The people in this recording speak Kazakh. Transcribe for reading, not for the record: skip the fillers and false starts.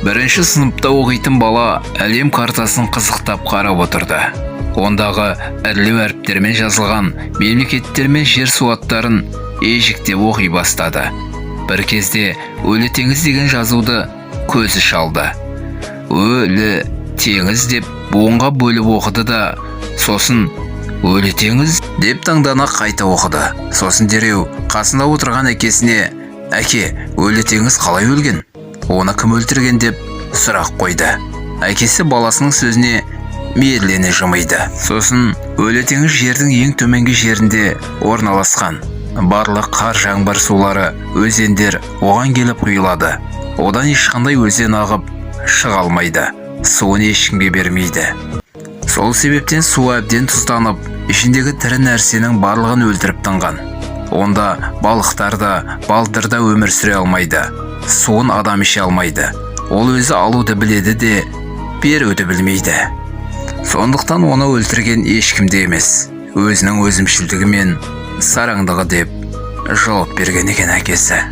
Бірінші сыныпта оқитын бала әлем картасын қызықтап қарап отырды. Ондағы әрлеу әріптермен жазылған мемлекеттер мен жер су аттарын ежіктеп оқи бастады. Бір кезде өлі теңіз деген жазуды көзі шалды. Өлі теңіз деп буынға бөліп оқыды да, сосын өлі теңіз деп таңдана қайта оқыды. Сосын дереу қасында отырған әкесіне: «Әке, өлі теңіз қалай өлген? Оны кім өлтірген?» деп сұрақ қойды. Әкесі баласының сөзіне мейірлене жымиды. Сосын өлі теңіз жердің ең төменгі жерінде орналасқан. Барлық қар, жаңбыр сулары, өзендер оған келіп құйылады. Одан ешқандай өзен ағып шыға алмайды. Суын ешкімге бермейді. Сол себептен су әбден тұзданып, ішіндегі тірі нәрсенің барлығын өлтіріп тынған. Онда балықтар да, балдыр да өмір сүре алмайды. Суын адам іше алмайды. Ол өзі алуды біледі де, беруді білмейді. Сондықтан оны өлтірген ешкімде емес, өзінің өзімшілдігі мен сараңдығы деп жауап берген екен әкесі.